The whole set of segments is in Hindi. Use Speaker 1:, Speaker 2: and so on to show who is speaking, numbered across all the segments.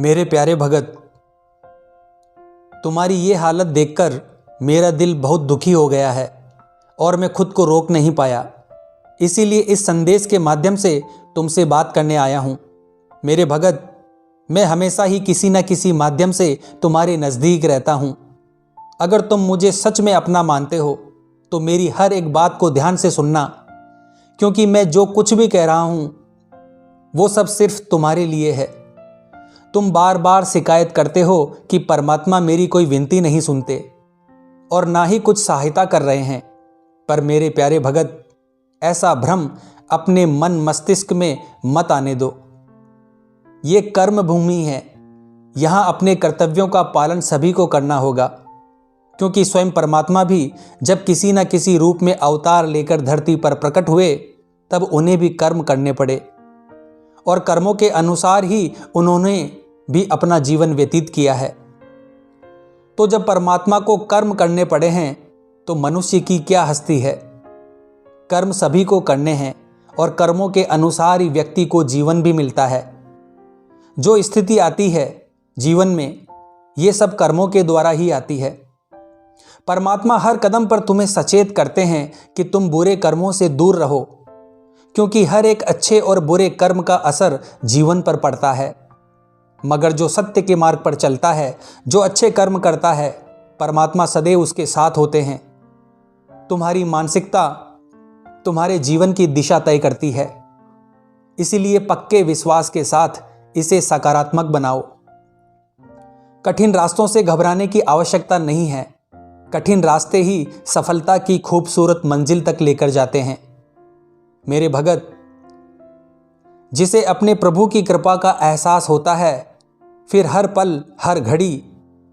Speaker 1: मेरे प्यारे भगत, तुम्हारी ये हालत देखकर मेरा दिल बहुत दुखी हो गया है और मैं खुद को रोक नहीं पाया। इसीलिए इस संदेश के माध्यम से तुमसे बात करने आया हूँ। मेरे भगत, मैं हमेशा ही किसी न किसी माध्यम से तुम्हारे नज़दीक रहता हूँ। अगर तुम मुझे सच में अपना मानते हो तो मेरी हर एक बात को ध्यान से सुनना, क्योंकि मैं जो कुछ भी कह रहा हूँ वो सब सिर्फ तुम्हारे लिए है। तुम बार बार शिकायत करते हो कि परमात्मा मेरी कोई विनती नहीं सुनते और ना ही कुछ सहायता कर रहे हैं। पर मेरे प्यारे भगत, ऐसा भ्रम अपने मन मस्तिष्क में मत आने दो। ये कर्म भूमि है। यहाँ अपने कर्तव्यों का पालन सभी को करना होगा, क्योंकि स्वयं परमात्मा भी जब किसी न किसी रूप में अवतार लेकर धरती पर प्रकट हुए तब उन्हें भी कर्म करने पड़े और कर्मों के अनुसार ही उन्होंने भी अपना जीवन व्यतीत किया है। तो जब परमात्मा को कर्म करने पड़े हैं तो मनुष्य की क्या हस्ती है। कर्म सभी को करने हैं और कर्मों के अनुसार ही व्यक्ति को जीवन भी मिलता है। जो स्थिति आती है जीवन में, ये सब कर्मों के द्वारा ही आती है। परमात्मा हर कदम पर तुम्हें सचेत करते हैं कि तुम बुरे कर्मों से दूर रहो, क्योंकि हर एक अच्छे और बुरे कर्म का असर जीवन पर पड़ता है। मगर जो सत्य के मार्ग पर चलता है, जो अच्छे कर्म करता है, परमात्मा सदैव उसके साथ होते हैं। तुम्हारी मानसिकता तुम्हारे जीवन की दिशा तय करती है, इसीलिए पक्के विश्वास के साथ इसे सकारात्मक बनाओ। कठिन रास्तों से घबराने की आवश्यकता नहीं है। कठिन रास्ते ही सफलता की खूबसूरत मंजिल तक लेकर जाते हैं। मेरे भगत, जिसे अपने प्रभु की कृपा का एहसास होता है, फिर हर पल हर घड़ी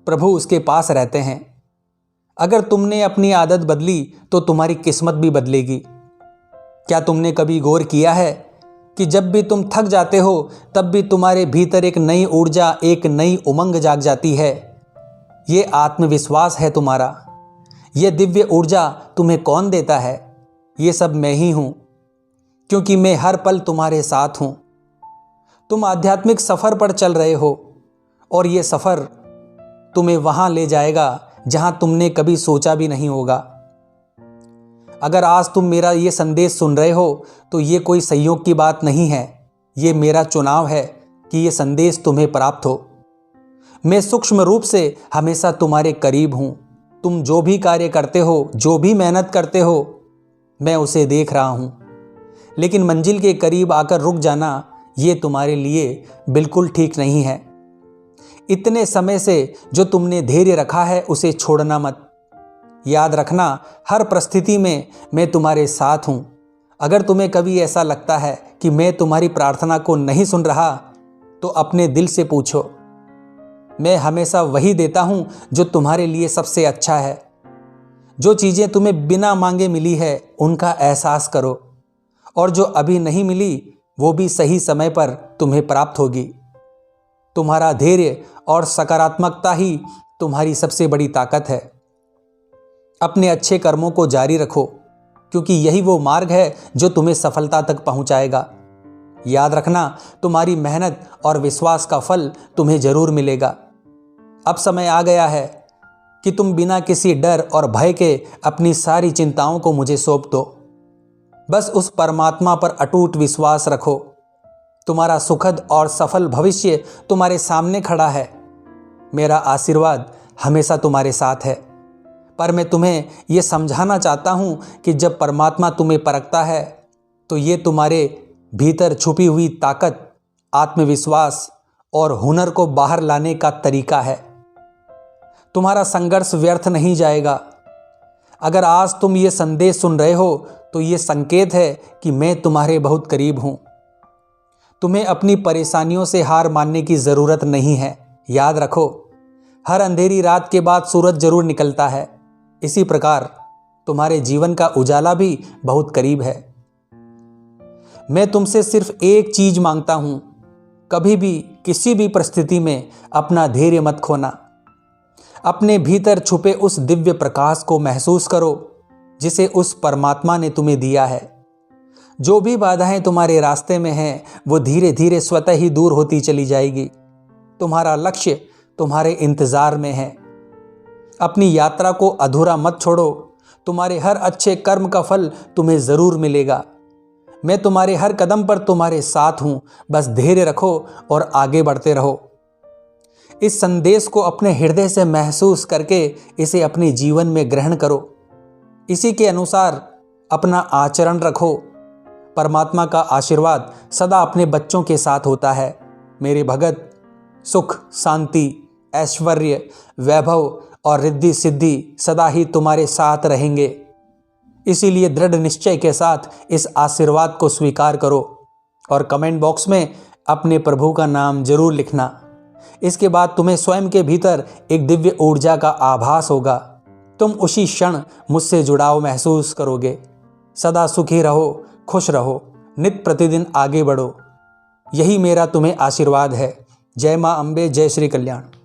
Speaker 1: प्रभु उसके पास रहते हैं। अगर तुमने अपनी आदत बदली तो तुम्हारी किस्मत भी बदलेगी। क्या तुमने कभी गौर किया है कि जब भी तुम थक जाते हो तब भी तुम्हारे भीतर एक नई ऊर्जा, एक नई उमंग जाग जाती है। ये आत्मविश्वास है तुम्हारा। ये दिव्य ऊर्जा तुम्हें कौन देता है? ये सब मैं ही हूँ, क्योंकि मैं हर पल तुम्हारे साथ हूँ। तुम आध्यात्मिक सफ़र पर चल रहे हो और ये सफ़र तुम्हें वहाँ ले जाएगा जहाँ तुमने कभी सोचा भी नहीं होगा। अगर आज तुम मेरा ये संदेश सुन रहे हो तो ये कोई संयोग की बात नहीं है। ये मेरा चुनाव है कि ये संदेश तुम्हें प्राप्त हो। मैं सूक्ष्म रूप से हमेशा तुम्हारे करीब हूँ। तुम जो भी कार्य करते हो, जो भी मेहनत करते हो, मैं उसे देख रहा हूँ। लेकिन मंजिल के करीब आकर रुक जाना, ये तुम्हारे लिए बिल्कुल ठीक नहीं है। इतने समय से जो तुमने धैर्य रखा है उसे छोड़ना मत। याद रखना, हर परिस्थिति में मैं तुम्हारे साथ हूँ। अगर तुम्हें कभी ऐसा लगता है कि मैं तुम्हारी प्रार्थना को नहीं सुन रहा तो अपने दिल से पूछो। मैं हमेशा वही देता हूँ जो तुम्हारे लिए सबसे अच्छा है। जो चीज़ें तुम्हें बिना मांगे मिली है उनका एहसास करो, और जो अभी नहीं मिली वो भी सही समय पर तुम्हें प्राप्त होगी। तुम्हारा धैर्य और सकारात्मकता ही तुम्हारी सबसे बड़ी ताकत है। अपने अच्छे कर्मों को जारी रखो, क्योंकि यही वो मार्ग है जो तुम्हें सफलता तक पहुंचाएगा। याद रखना, तुम्हारी मेहनत और विश्वास का फल तुम्हें जरूर मिलेगा। अब समय आ गया है कि तुम बिना किसी डर और भय के अपनी सारी चिंताओं को मुझे सौंप दो। बस उस परमात्मा पर अटूट विश्वास रखो। तुम्हारा सुखद और सफल भविष्य तुम्हारे सामने खड़ा है। मेरा आशीर्वाद हमेशा तुम्हारे साथ है। पर मैं तुम्हें यह समझाना चाहता हूँ कि जब परमात्मा तुम्हें परखता है तो ये तुम्हारे भीतर छुपी हुई ताकत, आत्मविश्वास और हुनर को बाहर लाने का तरीका है। तुम्हारा संघर्ष व्यर्थ नहीं जाएगा। अगर आज तुम ये संदेश सुन रहे हो तो ये संकेत है कि मैं तुम्हारे बहुत करीब हूँ। तुम्हें अपनी परेशानियों से हार मानने की ज़रूरत नहीं है। याद रखो, हर अंधेरी रात के बाद सूरज जरूर निकलता है। इसी प्रकार तुम्हारे जीवन का उजाला भी बहुत करीब है। मैं तुमसे सिर्फ एक चीज़ मांगता हूँ, कभी भी किसी भी परिस्थिति में अपना धैर्य मत खोना। अपने भीतर छुपे उस दिव्य प्रकाश को महसूस करो जिसे उस परमात्मा ने तुम्हें दिया है। जो भी बाधाएं तुम्हारे रास्ते में हैं वो धीरे धीरे स्वतः ही दूर होती चली जाएगी। तुम्हारा लक्ष्य तुम्हारे इंतज़ार में है। अपनी यात्रा को अधूरा मत छोड़ो, तुम्हारे हर अच्छे कर्म का फल तुम्हें ज़रूर मिलेगा। मैं तुम्हारे हर कदम पर तुम्हारे साथ हूँ, बस धैर्य रखो और आगे बढ़ते रहो। इस संदेश को अपने हृदय से महसूस करके इसे अपने जीवन में ग्रहण करो। इसी के अनुसार अपना आचरण रखो। परमात्मा का आशीर्वाद सदा अपने बच्चों के साथ होता है। मेरे भगत, सुख, शांति, ऐश्वर्य, वैभव और रिद्धि सिद्धि सदा ही तुम्हारे साथ रहेंगे। इसीलिए दृढ़ निश्चय के साथ इस आशीर्वाद को स्वीकार करो और कमेंट बॉक्स में अपने प्रभु का नाम जरूर लिखना। इसके बाद तुम्हें स्वयं के भीतर एक दिव्य ऊर्जा का आभास होगा। तुम उसी क्षण मुझसे जुड़ाव महसूस करोगे। सदा सुखी रहो, खुश रहो, नित्य प्रतिदिन आगे बढ़ो। यही मेरा तुम्हें आशीर्वाद है। जय मां अम्बे, जय श्री कल्याण।